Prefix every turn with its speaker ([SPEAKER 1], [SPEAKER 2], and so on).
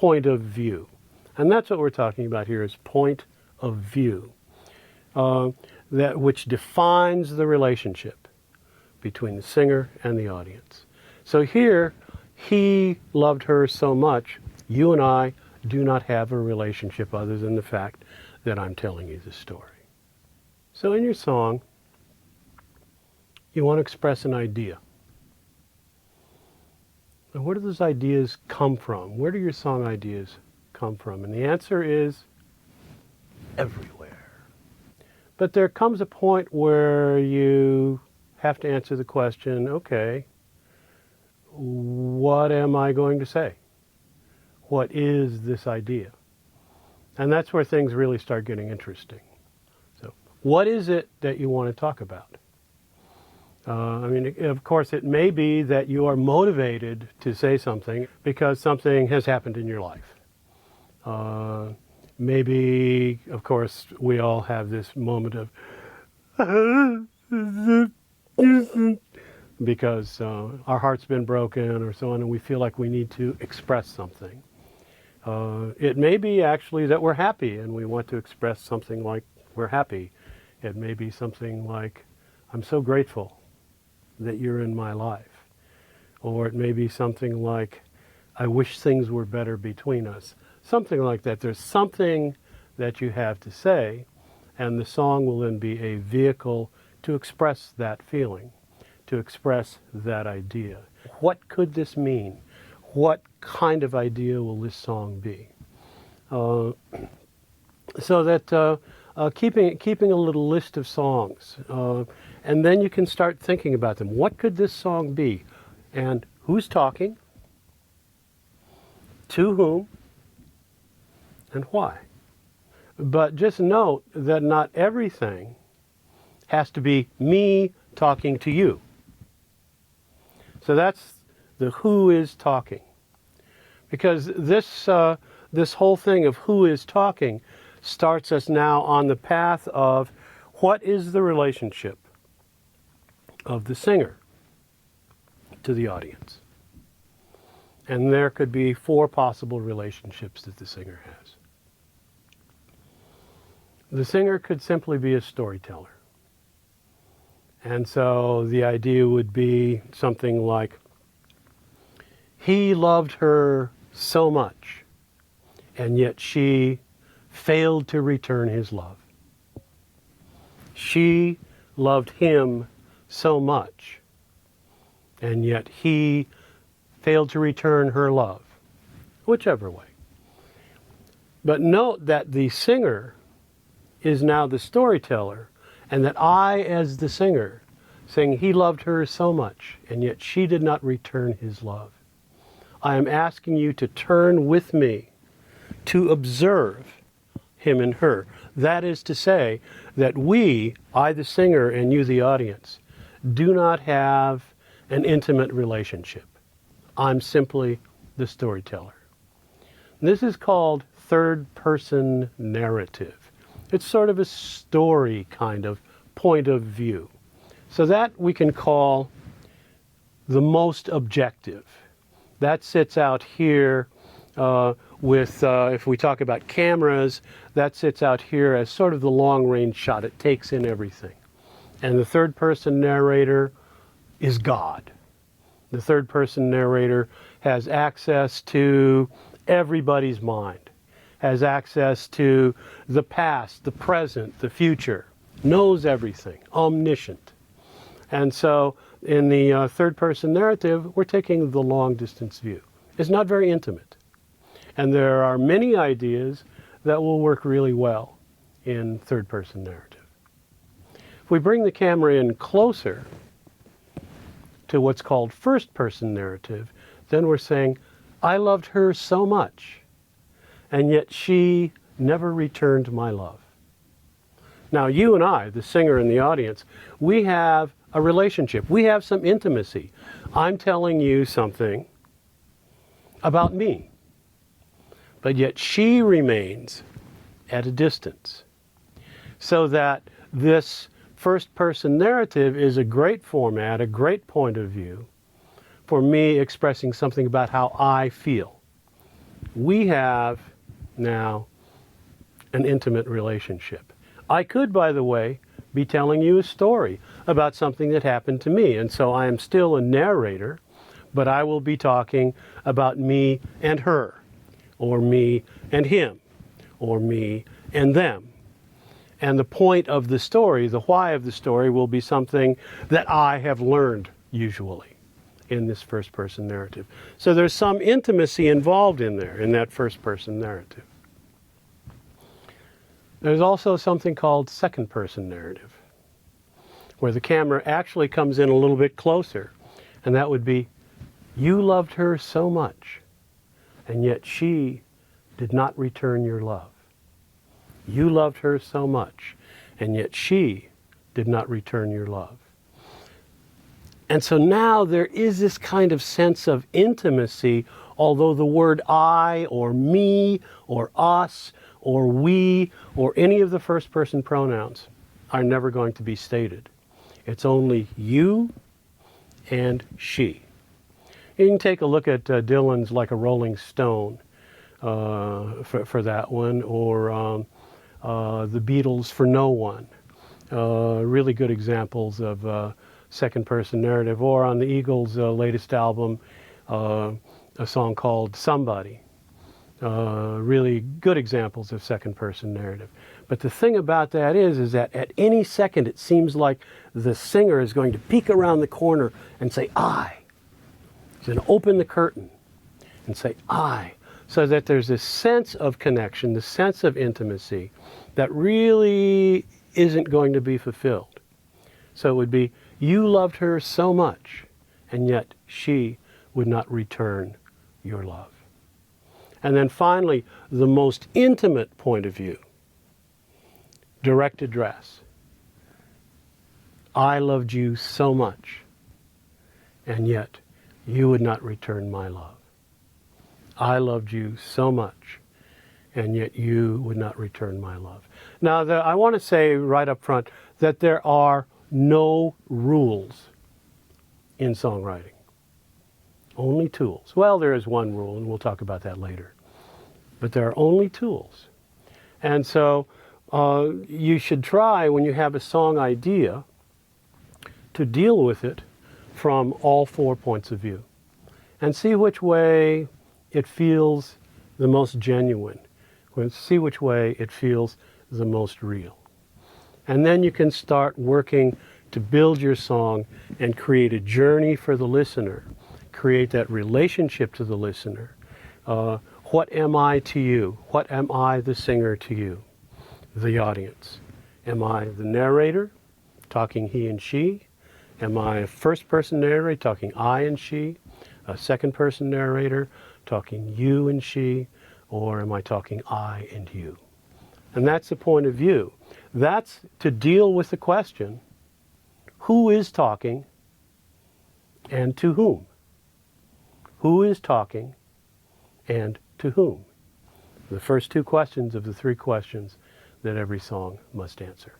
[SPEAKER 1] point of view. And that's what we're talking about here, is point of view, that which defines the relationship between the singer and the audience. So here, he loved her so much. You and I do not have a relationship other than the fact that I'm telling you the story. So in your song, you want to express an idea. Now, where do those ideas come from? Where do your song ideas come from? And the answer is everywhere. But there comes a point where you have to answer the question, okay, what am I going to say? What is this idea? And that's where things really start getting interesting. So, what is it that you want to talk about? I mean, of course, it may be that you are motivated to say something because something has happened in your life. Maybe, of course, we all have this moment of because our heart's been broken or so on, and we feel like we need to express something. It may be actually that we're happy and we want to express something like we're happy. It may be something like, I'm so grateful that you're in my life. Or it may be something like, I wish things were better between us. Something like that. There's something that you have to say, and the song will then be a vehicle to express that feeling, to express that idea. What could this mean? What kind of idea will this song be? So that keeping a little list of songs, and then you can start thinking about them. What could this song be? And who's talking? To whom? And why? But just note that not everything has to be me talking to you. So that's the who is talking. Because this whole thing of who is talking starts us now on the path of what is the relationship of the singer to the audience. And there could be 4 possible relationships that the singer has. The singer could simply be a storyteller. And so the idea would be something like, he loved her so much, and yet she failed to return his love. She loved him so much, and yet he failed to return her love, whichever way. But note that the singer is now the storyteller, and that I, as the singer, saying he loved her so much, and yet she did not return his love. I am asking you to turn with me to observe him and her. That is to say that we, I the singer and you the audience, do not have an intimate relationship. I'm simply the storyteller. This is called third-person narrative. It's sort of a story kind of point of view. So that we can call the most objective. That sits out here if we talk about cameras, that sits out here as sort of the long-range shot. It takes in everything. And the third-person narrator is God. The third-person narrator has access to everybody's mind, has access to the past, the present, the future, knows everything, omniscient. And so in the third-person narrative, we're taking the long-distance view. It's not very intimate. And there are many ideas that will work really well in third-person narrative. If we bring the camera in closer to what's called first-person narrative, then we're saying, I loved her so much, and yet she never returned my love. Now, you and I, the singer and the audience, we have a relationship. We have some intimacy. I'm telling you something about me, but yet she remains at a distance. So that this first-person narrative is a great format, a great point of view for me expressing something about how I feel. we have now an intimate relationship. I could, by the way, be telling you a story about something that happened to me, and so I am still a narrator, but I will be talking about me and her, or me and him, or me and them. And the point of the story, the why of the story, will be something that I have learned, usually, in this first-person narrative. So there's some intimacy involved in there, in that first-person narrative. There's also something called second-person narrative, where the camera actually comes in a little bit closer, and that would be, you loved her so much, and yet she did not return your love. You loved her so much, and yet she did not return your love. And so now there is this kind of sense of intimacy, although the word I or me or us or we or any of the first-person pronouns are never going to be stated. It's only you and she. You can take a look at Dylan's Like a Rolling Stone for that one, or the Beatles' For No One. Really good examples of second-person narrative. Or on the Eagles' latest album, a song called Somebody. Really good examples of second-person narrative. But the thing about that is that at any second it seems like the singer is going to peek around the corner and say, I. He's going to open the curtain and say, I. So that there's this sense of connection, this sense of intimacy that really isn't going to be fulfilled. So it would be, you loved her so much, and yet she would not return your love. And then finally, the most intimate point of view, direct address. I loved you so much, and yet you would not return my love. I loved you so much, and yet you would not return my love. Now, I want to say right up front that there are no rules in songwriting. Only tools. Well, there is one rule, and we'll talk about that later. But there are only tools. And so you should try, when you have a song idea, to deal with it from all 4 points of view and see which way it feels the most genuine, see which way it feels the most real. And then you can start working to build your song and create a journey for the listener, create that relationship to the listener. What am I to you? What am I, the singer, to you, the audience? Am I the narrator, talking he and she? Am I a first-person narrator, talking I and she? A second-person narrator, talking you and she? Or am I talking I and you? And that's the point of view. That's to deal with the question, who is talking and to whom? Who is talking and to whom? The first 2 questions of the 3 questions that every song must answer.